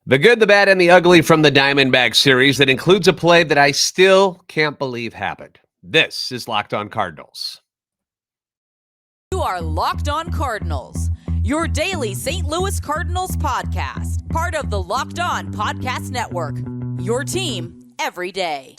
The good, the bad, and the ugly from the Diamondbacks series that includes a play that I still can't believe happened. This is Locked On Cardinals. You are Locked On Cardinals, your daily St. Louis Cardinals podcast, part of the Locked On Podcast Network, your team every day.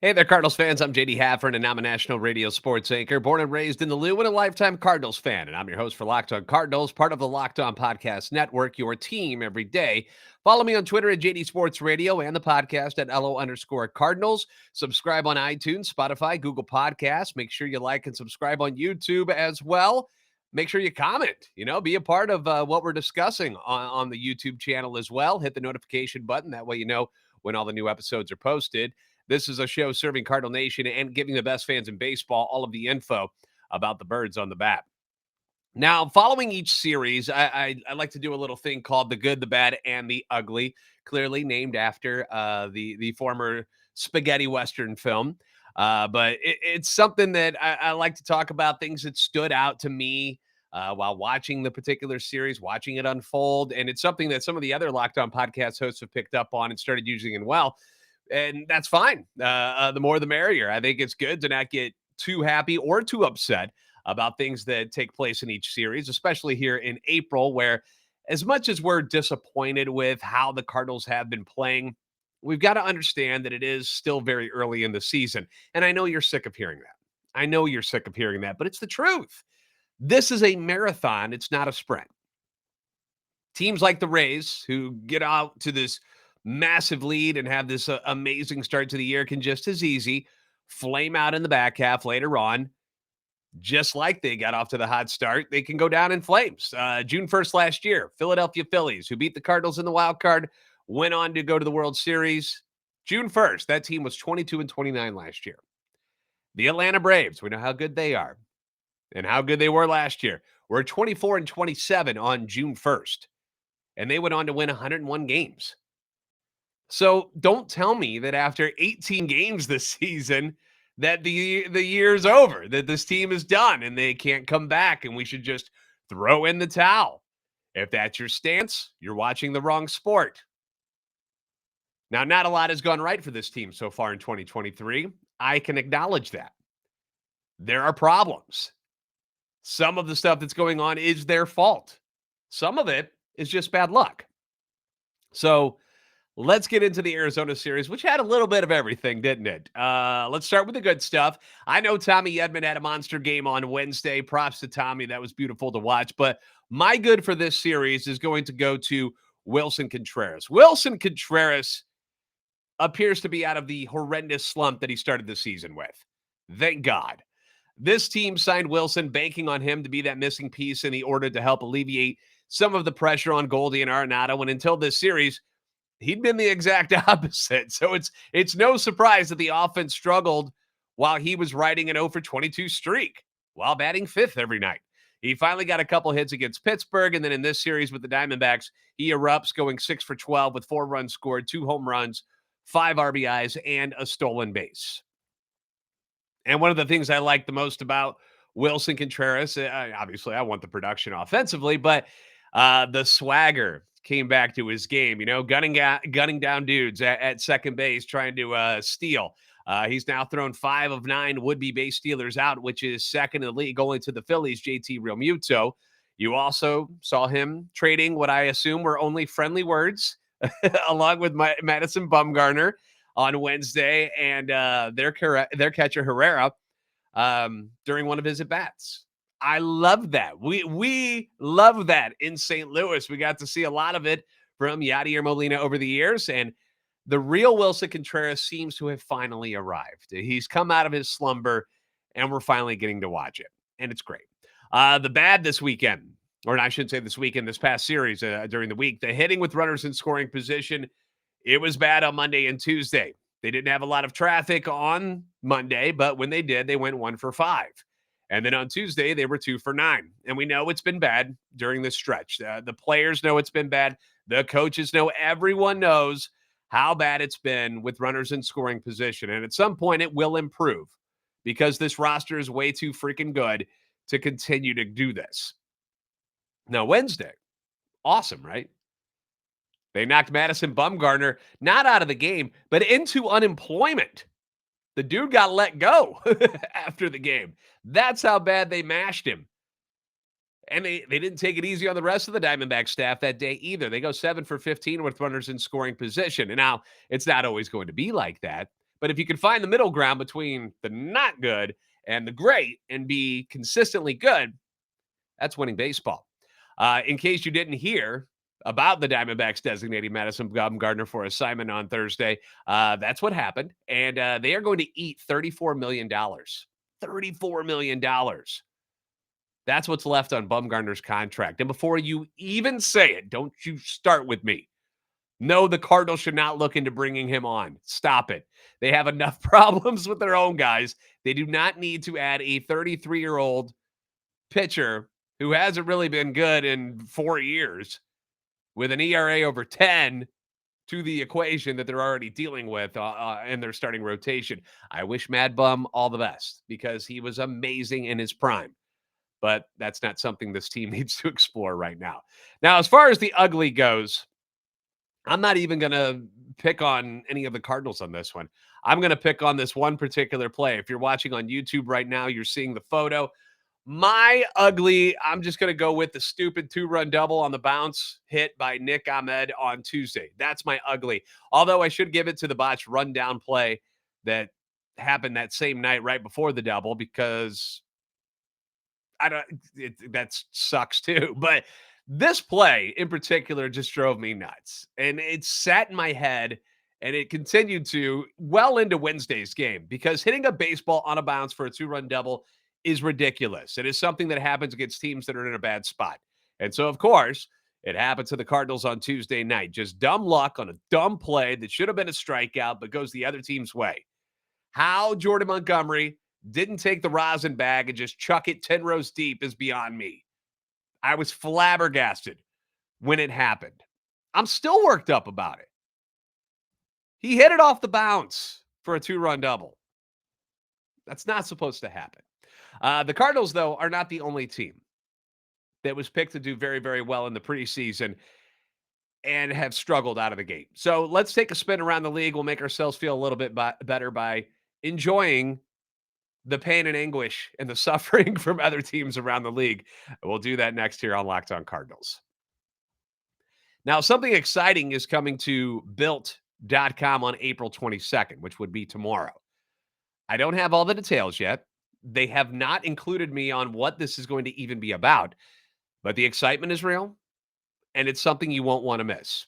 Hey there, Cardinals fans. I'm JD Haffern, and I'm a national radio sports anchor, born and raised in the Lou, and a lifetime Cardinals fan. And I'm your host for Locked On Cardinals, part of the Locked On Podcast Network, your team every day. Follow me on Twitter at JD Sports Radio and the podcast at LO_Cardinals. Subscribe on iTunes, Spotify, Google Podcasts. Make sure you like and subscribe on YouTube as well. Make sure you comment, be a part of what we're discussing on the YouTube channel as well. Hit the notification button. That way you know when all the new episodes are posted. This is a show serving Cardinal Nation and giving the best fans in baseball all of the info about the birds on the bat. Now, following each series, I like to do a little thing called the good, the bad, and the ugly, clearly named after the former spaghetti Western film. But it's something that I like to talk about, things that stood out to me while watching the particular series, watching it unfold. And it's something that some of the other Locked On podcast hosts have picked up on and started using as well. And that's fine. The more the merrier. I think it's good to not get too happy or too upset about things that take place in each series, especially here in April, where as much as we're disappointed with how the Cardinals have been playing, we've got to understand that it is still very early in the season. And I know you're sick of hearing that. But it's the truth. This is a marathon. It's not a sprint. Teams like the Rays, who get out to this massive lead and have this amazing start to the year, can just as easy flame out in the back half later on. Just like they got off to the hot start, they can go down in flames. June 1st last year, Philadelphia Phillies, who beat the Cardinals in the wild card, went on to go to the World Series. June 1st, that team was 22-29 last year. The Atlanta Braves, we know how good they are and how good they were last year. We're 24-27 on June 1st, and they went on to win 101 games. So don't tell me that after 18 games this season that the year's over, that this team is done and they can't come back and we should just throw in the towel. If that's your stance, you're watching the wrong sport. Now, not a lot has gone right for this team so far in 2023. I can acknowledge that. There are problems. Some of the stuff that's going on is their fault. Some of it is just bad luck. So let's get into the Arizona series, which had a little bit of everything, didn't it? Let's start with the good stuff. I know Tommy Edman had a monster game on Wednesday. Props to Tommy. That was beautiful to watch. But my good for this series is going to go to Willson Contreras. Willson Contreras appears to be out of the horrendous slump that he started the season with. Thank God. This team signed Willson, banking on him to be that missing piece in the order to help alleviate some of the pressure on Goldie and Arenado. And until this series, he'd been the exact opposite. So it's no surprise that the offense struggled while he was riding an 0-for-22 streak while batting fifth every night. He finally got a couple hits against Pittsburgh, and then in this series with the Diamondbacks, he erupts, going 6-for-12 with 4 runs scored, 2 home runs, 5 RBIs, and a stolen base. And one of the things I like the most about Willson Contreras, obviously I want the production offensively, but the swagger came back to his game, gunning down dudes at second base, trying to steal. He's now thrown 5 of 9 would-be base stealers out, which is second in the league, going to the Phillies, JT Realmuto. You also saw him trading what I assume were only friendly words along with Madison Bumgarner on Wednesday and their catcher Herrera during one of his at-bats. I love that. We love that in St. Louis. We got to see a lot of it from Yadier Molina over the years, and the real Willson Contreras seems to have finally arrived. He's come out of his slumber, and we're finally getting to watch it, and it's great. The bad this weekend, or I should say this weekend, this past series during the week, the hitting with runners in scoring position, it was bad on Monday and Tuesday. They didn't have a lot of traffic on Monday, but when they did, they went 1 for 5. And then on Tuesday, they were 2 for 9. And we know it's been bad during this stretch. The players know it's been bad. The coaches know, everyone knows how bad it's been with runners in scoring position. And at some point, it will improve because this roster is way too freaking good to continue to do this. Now, Wednesday, awesome, right? They knocked Madison Bumgarner not out of the game, but into unemployment. The dude got let go after the game. That's how bad they mashed him. And they didn't take it easy on the rest of the Diamondback staff that day either. They go 7 for 15 with runners in scoring position. And now it's not always going to be like that. But if you can find the middle ground between the not good and the great and be consistently good, that's winning baseball. In case you didn't hear about the Diamondbacks designating Madison Bumgarner for assignment on Thursday, that's what happened. And they are going to eat $34 million. $34 million. That's what's left on Bumgarner's contract. And before you even say it, don't you start with me. No, the Cardinals should not look into bringing him on. Stop it. They have enough problems with their own guys. They do not need to add a 33-year-old pitcher who hasn't really been good in 4 years with an ERA over 10 to the equation that they're already dealing with in their starting rotation. I wish Mad Bum all the best because he was amazing in his prime. But that's not something this team needs to explore right now. Now, as far as the ugly goes, I'm not even going to pick on any of the Cardinals on this one. I'm going to pick on this one particular play. If you're watching on YouTube right now, you're seeing the photo. My ugly, I'm just going to go with the stupid 2-run double on the bounce hit by Nick Ahmed on Tuesday. That's my ugly. Although I should give it to the botched rundown play that happened that same night right before the double because that sucks too. But this play in particular just drove me nuts. And it sat in my head and it continued to well into Wednesday's game because hitting a baseball on a bounce for a 2-run double is ridiculous. It is something that happens against teams that are in a bad spot. And so, of course, it happened to the Cardinals on Tuesday night. Just dumb luck on a dumb play that should have been a strikeout, but goes the other team's way. How Jordan Montgomery didn't take the rosin bag and just chuck it 10 rows deep is beyond me. I was flabbergasted when it happened. I'm still worked up about it. He hit it off the bounce for a 2-run double. That's not supposed to happen. The Cardinals, though, are not the only team that was picked to do very, very well in the preseason and have struggled out of the gate. So let's take a spin around the league. We'll make ourselves feel a little bit better by enjoying the pain and anguish and the suffering from other teams around the league. We'll do that next here on Locked On Cardinals. Now, something exciting is coming to Built.com on April 22nd, which would be tomorrow. I don't have all the details yet. They have not included me on what this is going to even be about, but the excitement is real, and it's something you won't want to miss.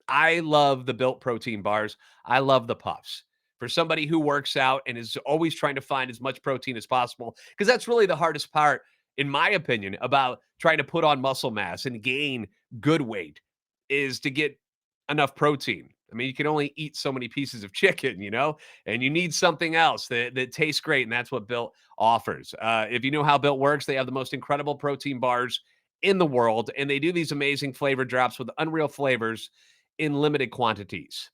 I love the Built protein bars. I love the puffs. For somebody who works out and is always trying to find as much protein as possible, because that's really the hardest part, in my opinion, about trying to put on muscle mass and gain good weight is to get enough protein. I mean, you can only eat so many pieces of chicken, and you need something else that tastes great, and that's what Built offers. If you know how Built works, they have the most incredible protein bars in the world, and they do these amazing flavor drops with unreal flavors in limited quantities.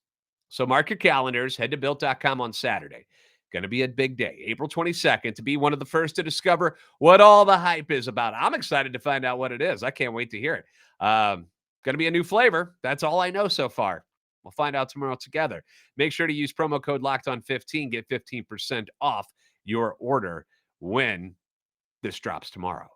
So mark your calendars, head to Built.com on Saturday. Going to be a big day, April 22nd, to be one of the first to discover what all the hype is about. I'm excited to find out what it is. I can't wait to hear it. Going to be a new flavor. That's all I know so far. We'll find out tomorrow together. Make sure to use promo code LOCKEDON15. Get 15% off your order when this drops tomorrow.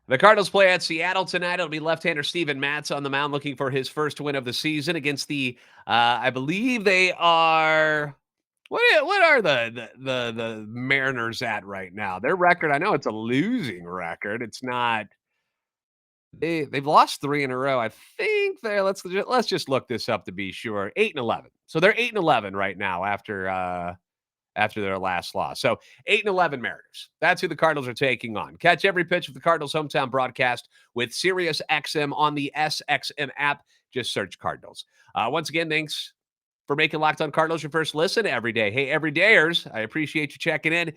The Cardinals play at Seattle tonight. It'll be left-hander Steven Matz on the mound looking for his first win of the season against the, I believe they are, what are the Mariners at right now? Their record, I know it's a losing record. It's not, they've lost 3 in a row. I think let's just look this up to be sure. 8-11. So they're 8-11 right now after their last loss. So 8-11 Mariners. That's who the Cardinals are taking on. Catch every pitch of the Cardinals hometown broadcast with Sirius XM on the SXM app. Just search Cardinals. Once again, thanks for making Locked On Cardinals your first listen every day. Hey, everydayers, I appreciate you checking in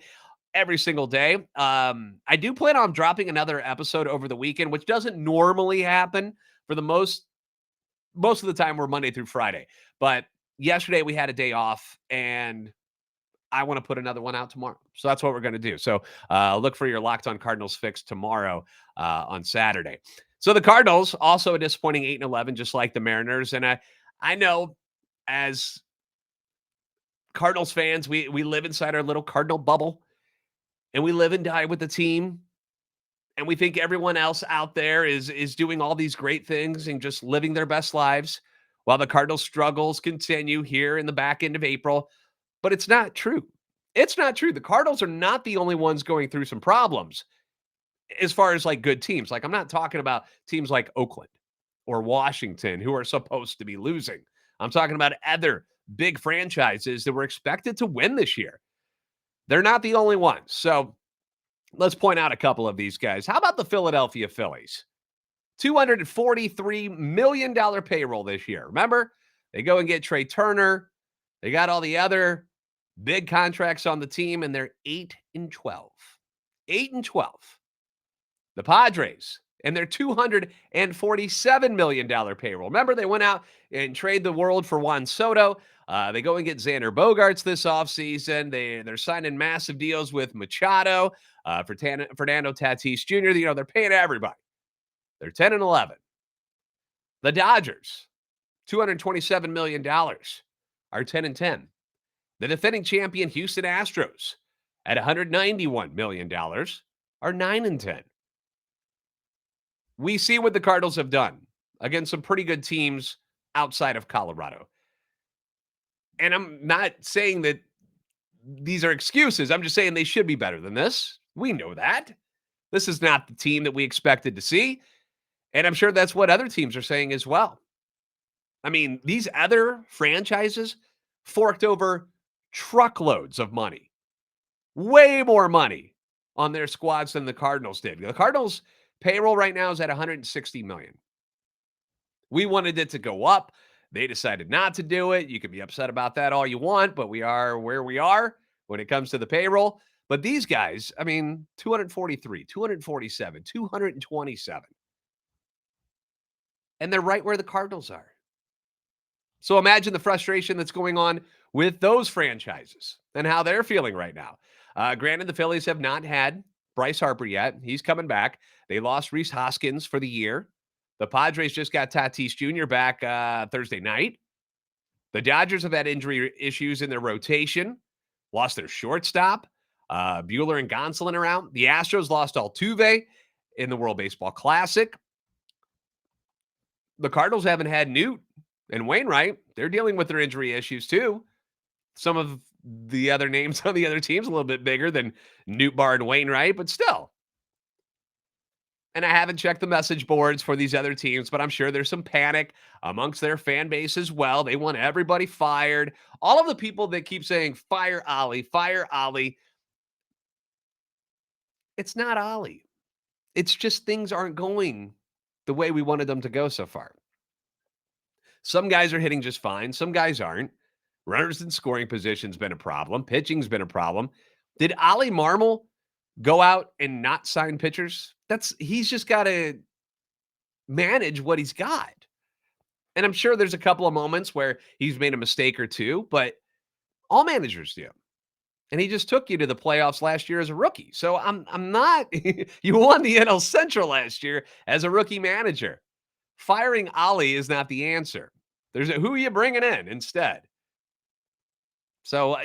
every single day. I do plan on dropping another episode over the weekend, which doesn't normally happen. For the most of the time, we're Monday through Friday. But yesterday we had a day off, and I want to put another one out tomorrow. So that's what we're going to do. So look for your Locked On Cardinals fix tomorrow on Saturday. So the Cardinals, also a disappointing 8-11, just like the Mariners. And I know as Cardinals fans, we live inside our little Cardinal bubble, and we live and die with the team. And we think everyone else out there is doing all these great things and just living their best lives while the Cardinals struggles continue here in the back end of April. But it's not true. It's not true. The Cardinals are not the only ones going through some problems as far as like good teams. Like, I'm not talking about teams like Oakland or Washington who are supposed to be losing. I'm talking about other big franchises that were expected to win this year. They're not the only ones. So let's point out a couple of these guys. How about the Philadelphia Phillies? $243 million payroll this year. Remember, they go and get Trey Turner. They got all the other big contracts on the team, and they're 8-12. 8-12. The Padres and their $247 million payroll. Remember, they went out and traded the world for Juan Soto. They go and get Xander Bogaerts this offseason. They're signing massive deals with Machado, for Fernando Tatis Jr. You know, they're paying everybody. They're 10-11. The Dodgers, $227 million, are 10-10. The defending champion Houston Astros, at $191 million, are 9-10. We see what the Cardinals have done against some pretty good teams outside of Colorado. And I'm not saying that these are excuses. I'm just saying they should be better than this. We know that. This is not the team that we expected to see. And I'm sure that's what other teams are saying as well. I mean, these other franchises forked over truckloads of money, way more money on their squads than the Cardinals did. The Cardinals' payroll right now is at $160 million. We wanted it to go up. They decided not to do it. You can be upset about that all you want, but we are where we are when it comes to the payroll. But these guys, I mean, 243, 247, 227. And they're right where the Cardinals are. So imagine the frustration that's going on with those franchises and how they're feeling right now. Granted, the Phillies have not had Bryce Harper yet. He's coming back. They lost Rhys Hoskins for the year. The Padres just got Tatis Jr. back Thursday night. The Dodgers have had injury issues in their rotation, lost their shortstop. Buehler and Gonsolin are out. The Astros lost Altuve in the World Baseball Classic. The Cardinals haven't had Newt and Wainwright. They're dealing with their injury issues too. Some of the other names on the other teams a little bit bigger than Newt, Bar, and Wainwright, but still. And I haven't checked the message boards for these other teams, but I'm sure there's some panic amongst their fan base as well. They want everybody fired. All of the people that keep saying, fire Ollie, fire Ollie. It's not Ollie. It's just things aren't going the way we wanted them to go so far. Some guys are hitting just fine. Some guys aren't. Runners in scoring position's been a problem. Pitching's been a problem. Did Ollie Marmol go out and not sign pitchers? He's just got to manage what he's got. And I'm sure there's a couple of moments where he's made a mistake or two, but all managers do. And he just took you to the playoffs last year as a rookie. So I'm not you won the NL Central last year as a rookie manager. Firing Ollie is not the answer. Who are you bringing in instead? So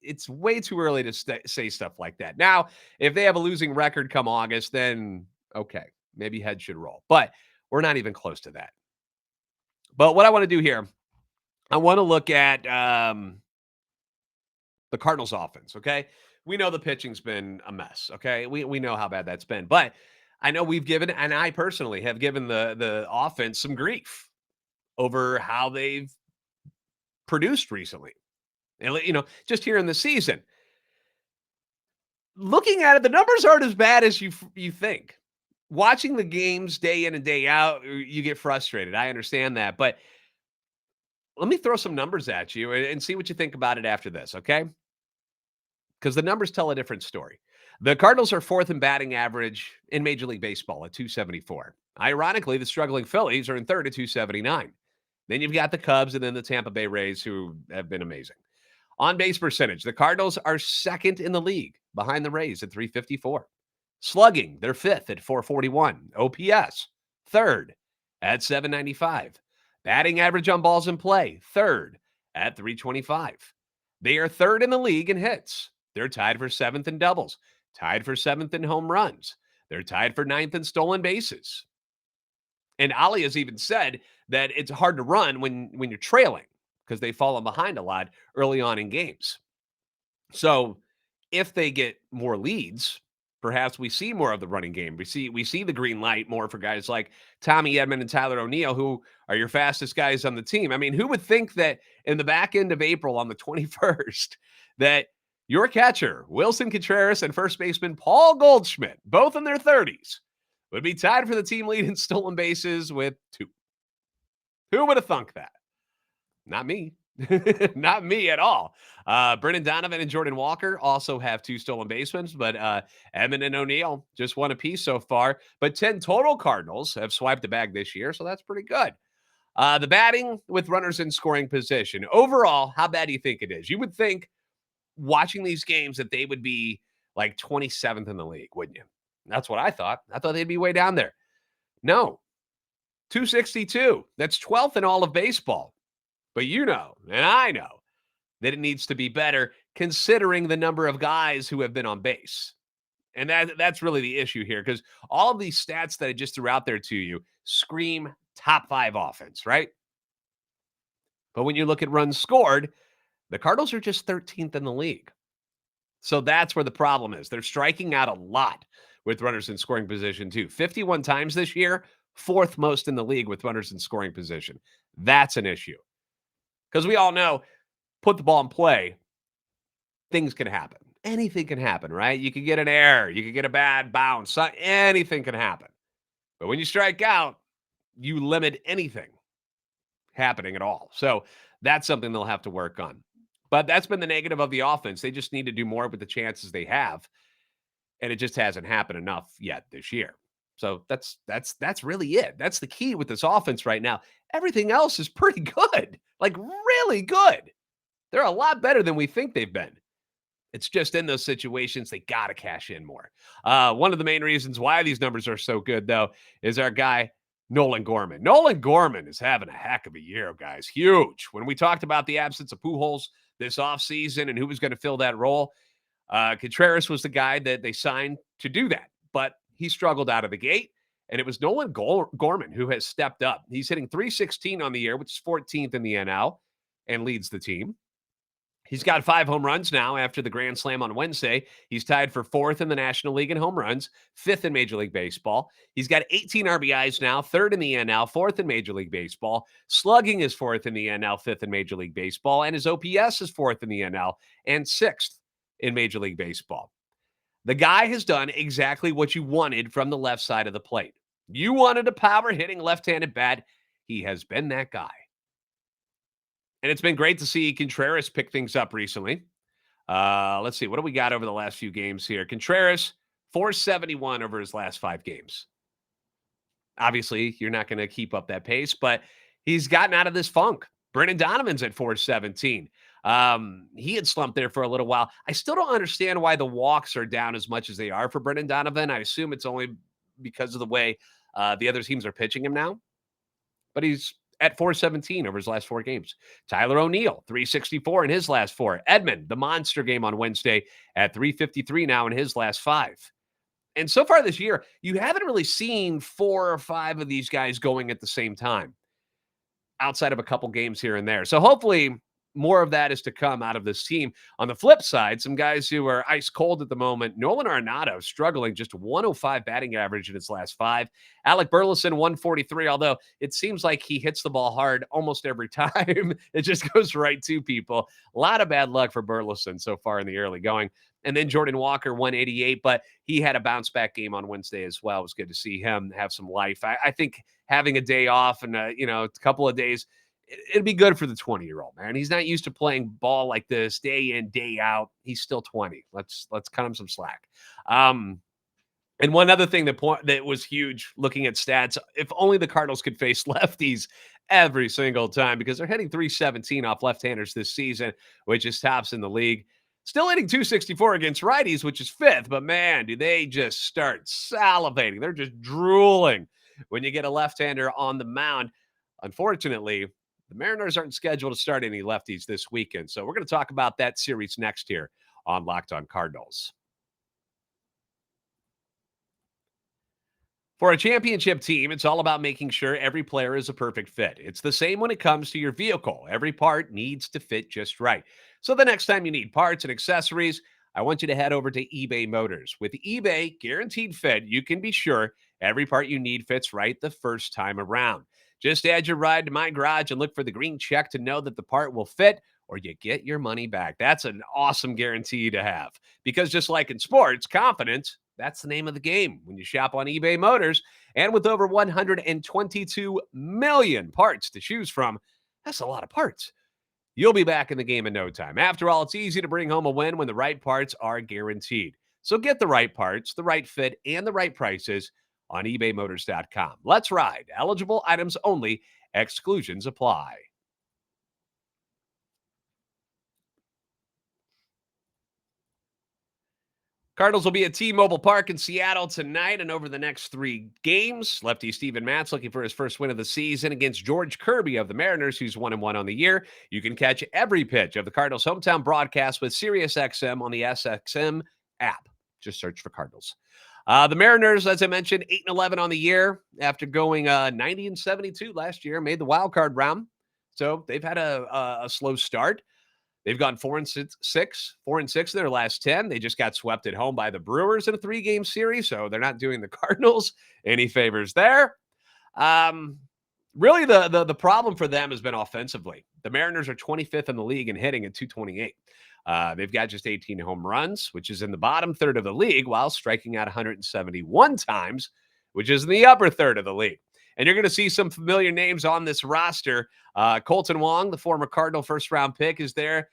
it's way too early to say stuff like that. Now, if they have a losing record come August, then okay, maybe heads should roll. But we're not even close to that. But what I want to do here, I want to look at the Cardinals offense, okay? We know the pitching's been a mess, okay? We know how bad that's been. But I know we've given, and I personally have given the offense some grief over how they've produced recently. And, you know, just here in the season. Looking at it, the numbers aren't as bad as you think. Watching the games day in and day out, you get frustrated. I understand that. But let me throw some numbers at you and see what you think about it after this, okay? Because the numbers tell a different story. The Cardinals are fourth in batting average in Major League Baseball at 274. Ironically, the struggling Phillies are in third at 279. Then you've got the Cubs and then the Tampa Bay Rays, who have been amazing. On base percentage, the Cardinals are second in the league behind the Rays at 354. Slugging, they're fifth at 441. OPS, third at 795. Batting average on balls in play, third at 325. They are third in the league in hits. They're tied for seventh in doubles, tied for seventh in home runs. They're tied for ninth in stolen bases. And Ali has even said that it's hard to run when you're trailing because they've fallen behind a lot early on in games. So if they get more leads, perhaps we see more of the running game. We see the green light more for guys like Tommy Edman and Tyler O'Neill, who are your fastest guys on the team. I mean, who would think that in the back end of April on the 21st that your catcher, Wilson Contreras, and first baseman Paul Goldschmidt, both in their 30s, would be tied for the team lead in stolen bases with 2. Who would have thunk that? Not me. Not me at all. Brendan Donovan and Jordan Walker also have 2 stolen basements, but Edman and O'Neill just 1 apiece so far. But 10 total Cardinals have swiped the bag this year, so that's pretty good. The batting with runners in scoring position. Overall, how bad do you think it is? You would think, watching these games, that they would be like 27th in the league, wouldn't you? That's what I thought. I thought they'd be way down there. No, 262. That's 12th in all of baseball. But you know, and I know, that it needs to be better considering the number of guys who have been on base. And that's really the issue here, because all of these stats that I just threw out there to you scream top 5 offense, right? But when you look at runs scored, the Cardinals are just 13th in the league. So that's where the problem is. They're striking out a lot with runners in scoring position too. 51 times this year, 4th most in the league with runners in scoring position. That's an issue. Because we all know, put the ball in play, things can happen. Anything can happen, right? You can get an error. You can get a bad bounce. Anything can happen. But when you strike out, you limit anything happening at all. So that's something they'll have to work on. But that's been the negative of the offense. They just need to do more with the chances they have. And it just hasn't happened enough yet this year. So that's really it. That's the key with this offense right now. Everything else is pretty good, like really good. They're a lot better than we think they've been. It's just in those situations they got to cash in more. One of the main reasons why these numbers are so good, though, is our guy Nolan Gorman. Nolan Gorman is having a heck of a year, guys. Huge. When we talked about the absence of Pujols this offseason and who was going to fill that role, Contreras was the guy that they signed to do that, but he struggled out of the gate, and it was Nolan Gorman who has stepped up. He's hitting .316 on the year, which is 14th in the NL, and leads the team. He's got 5 home runs now after the grand slam on Wednesday. He's tied for 4th in the National League in home runs, 5th in Major League Baseball. He's got 18 RBIs now, 3rd in the NL, 4th in Major League Baseball. Slugging is 4th in the NL, 5th in Major League Baseball, and his OPS is 4th in the NL and 6th in Major League Baseball. The guy has done exactly what you wanted from the left side of the plate. You wanted a power-hitting left-handed bat. He has been that guy. And it's been great to see Contreras pick things up recently. Let's see. What do we got over the last few games here? Contreras, 471 over his last 5 games. Obviously, you're not going to keep up that pace, but he's gotten out of this funk. Brendan Donovan's at 417. He had slumped there for a little while. I still don't understand why the walks are down as much as they are for Brendan Donovan. I assume it's only because of the way the other teams are pitching him now. But he's at 417 over his last 4 games. Tyler O'Neill, 364 in his last 4. Edman, the monster game on Wednesday, at 353 now in his last 5. And so far this year, you haven't really seen 4 or 5 of these guys going at the same time, outside of a couple games here and there. So hopefully more of that is to come out of this team. On the flip side, some guys who are ice cold at the moment. Nolan Arenado struggling, just 105 batting average in his last 5. Alec Burleson, 143, although it seems like he hits the ball hard almost every time. It just goes right to people. A lot of bad luck for Burleson so far in the early going. And then Jordan Walker, 188, but he had a bounce back game on Wednesday as well. It was good to see him have some life. I think having a day off and, a couple of days it'd be good for the 20-year-old, man. He's not used to playing ball like this day in, day out. He's still 20. Let's cut him some slack. And one other thing that was huge looking at stats, if only the Cardinals could face lefties every single time, because they're hitting 317 off left-handers this season, which is tops in the league. Still hitting 264 against righties, which is fifth, but man, do they just start salivating. They're just drooling when you get a left-hander on the mound. Unfortunately, the Mariners aren't scheduled to start any lefties this weekend, so we're going to talk about that series next here on Locked On Cardinals. For a championship team, it's all about making sure every player is a perfect fit. It's the same when it comes to your vehicle. Every part needs to fit just right. So the next time you need parts and accessories, I want you to head over to eBay Motors. With eBay Guaranteed Fit, you can be sure every part you need fits right the first time around. Just add your ride to My Garage and look for the green check to know that the part will fit, or you get your money back. That's an awesome guarantee to have, because just like in sports, confidence, that's the name of the game when you shop on eBay Motors. And with over 122 million parts to choose from, that's a lot of parts. You'll be back in the game in no time. After all, it's easy to bring home a win when the right parts are guaranteed. So get the right parts, the right fit, and the right prices on ebaymotors.com. Let's ride. Eligible items only. Exclusions apply. Cardinals will be at T-Mobile Park in Seattle tonight and over the next 3 games. Lefty Steven Matz looking for his first win of the season against George Kirby of the Mariners, who's 1-1 on the year. You can catch every pitch of the Cardinals' hometown broadcast with SiriusXM on the SXM app. Just search for Cardinals. The Mariners, as I mentioned, 8-11 on the year after going 90-72 last year, made the wild card round. So they've had a slow start. They've gone 4-6, 4-6 in their last 10. They just got swept at home by the Brewers in a 3-game series, so they're not doing the Cardinals any favors there. Really, the problem for them has been offensively. The Mariners are 25th in the league in hitting at 228. They've got just 18 home runs, which is in the bottom third of the league, while striking out 171 times, which is in the upper third of the league. And you're going to see some familiar names on this roster. Colton Wong, the former Cardinal first-round pick, is there.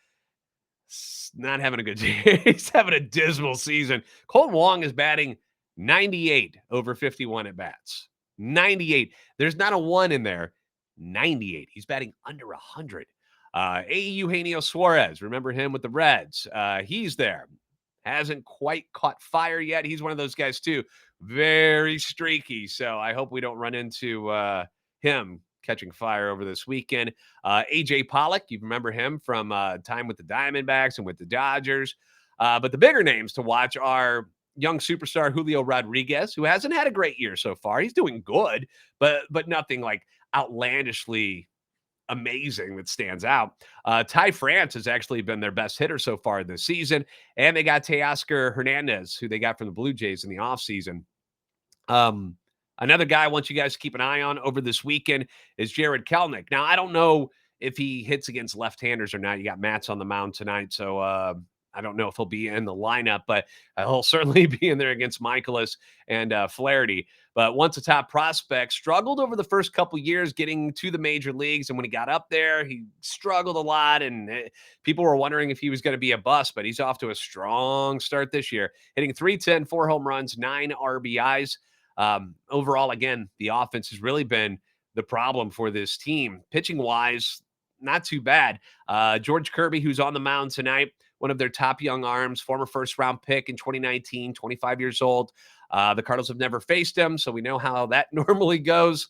Not having a good day. He's having a dismal season. Colton Wong is batting 98 over 51 at bats. 98. There's not a 1 in there. 98. He's batting under 100. A. Eugenio Suarez, remember him with the Reds? He's there. Hasn't quite caught fire yet. He's one of those guys, too. Very streaky. So I hope we don't run into him catching fire over this weekend. AJ Pollock, you remember him from time with the Diamondbacks and with the Dodgers. But the bigger names to watch are young superstar Julio Rodriguez, who hasn't had a great year so far. He's doing good, but nothing like outlandishly amazing that stands out. Ty France has actually been their best hitter so far this season. And they got Teoscar Hernandez, who they got from the Blue Jays in the offseason. Another guy I want you guys to keep an eye on over this weekend is Jared Kelenic. Now, I don't know if he hits against left-handers or not. You got Matz on the mound tonight, so I don't know if he'll be in the lineup, but he'll certainly be in there against Michaelis and Flaherty. But once a top prospect, struggled over the first couple years getting to the major leagues, and when he got up there, he struggled a lot, and people were wondering if he was going to be a bust, but he's off to a strong start this year, hitting .310, 4 home runs, 9 RBIs. Overall, again, the offense has really been the problem for this team. Pitching-wise, not too bad. George Kirby, who's on the mound tonight, one of their top young arms, former first-round pick in 2019, 25 years old. The Cardinals have never faced him, so we know how that normally goes.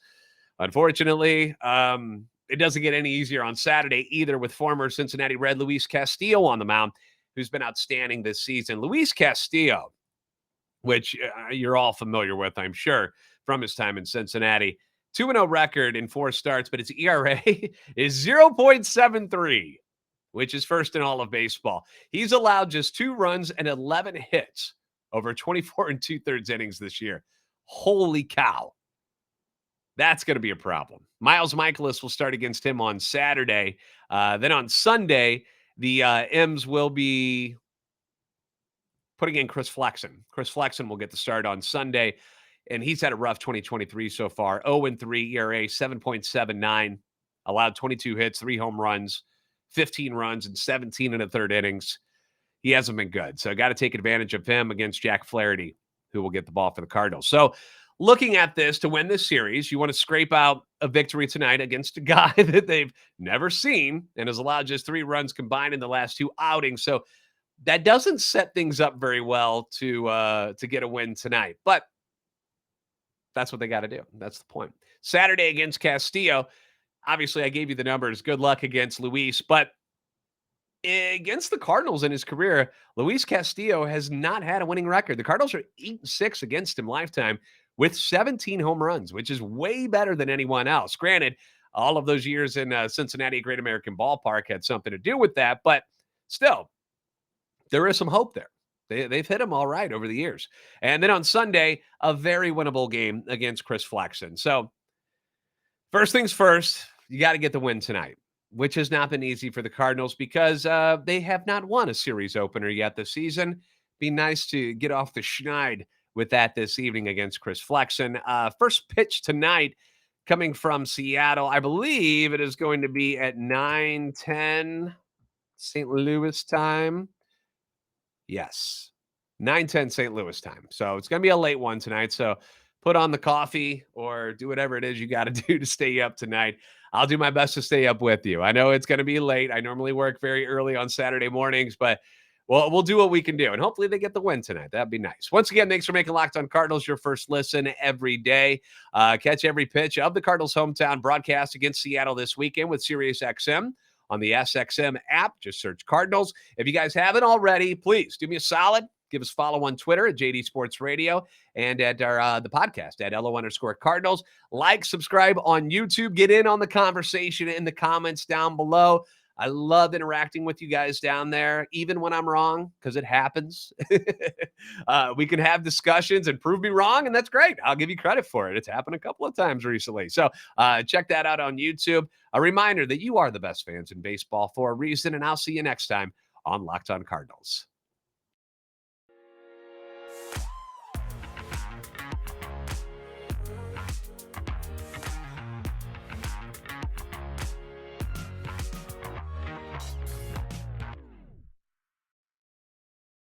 Unfortunately, it doesn't get any easier on Saturday either, with former Cincinnati Red Luis Castillo on the mound, who's been outstanding this season. Luis Castillo, which you're all familiar with, I'm sure, from his time in Cincinnati. 2-0 record in 4 starts, but his ERA is 0.73, which is first in all of baseball. He's allowed just 2 runs and 11 hits over 24 2/3 innings this year. Holy cow. That's going to be a problem. Miles Michaelis will start against him on Saturday. Then on Sunday, the M's will be putting in Chris Flexen. Chris Flexen will get the start on Sunday, and he's had a rough 2023 so far. 0-3 ERA, 7.79. allowed 22 hits, 3 home runs, 15 runs, and 17 in the third innings. He hasn't been good. So got to take advantage of him against Jack Flaherty, who will get the ball for the Cardinals. So looking at this to win this series, you want to scrape out a victory tonight against a guy that they've never seen and has allowed just 3 runs combined in the last 2 outings. So that doesn't set things up very well to get a win tonight. But that's what they got to do. That's the point. Saturday against Castillo. Obviously, I gave you the numbers. Good luck against Luis. But against the Cardinals in his career, Luis Castillo has not had a winning record. The Cardinals are 8-6 against him lifetime with 17 home runs, which is way better than anyone else. Granted, all of those years in Cincinnati Great American Ballpark had something to do with that, but still, there is some hope there. They've hit him all right over the years. And then on Sunday, a very winnable game against Chris Flexen. So first things first, you got to get the win tonight, which has not been easy for the Cardinals because they have not won a series opener yet this season. Be nice to get off the schneid with that this evening against Chris Flexen. First pitch tonight coming from Seattle. I believe it is going to be at 9:10 St. Louis time. Yes, 9:10 St. Louis time. So it's going to be a late one tonight. So put on the coffee or do whatever it is you got to do to stay up tonight. I'll do my best to stay up with you. I know it's going to be late. I normally work very early on Saturday mornings, but we'll do what we can do. And hopefully they get the win tonight. That'd be nice. Once again, thanks for making Locked On Cardinals your first listen every day. Catch every pitch of the Cardinals' hometown broadcast against Seattle this weekend with SiriusXM on the SXM app. Just search Cardinals. If you guys haven't already, please do me a solid. Give us a follow on Twitter at JD Sports Radio and at our the podcast at LO_Cardinals. Like, subscribe on YouTube. Get in on the conversation in the comments down below. I love interacting with you guys down there, even when I'm wrong, because it happens. We can have discussions and prove me wrong, and that's great. I'll give you credit for it. It's happened a couple of times recently. So check that out on YouTube. A reminder that you are the best fans in baseball for a reason, and I'll see you next time on Locked On Cardinals.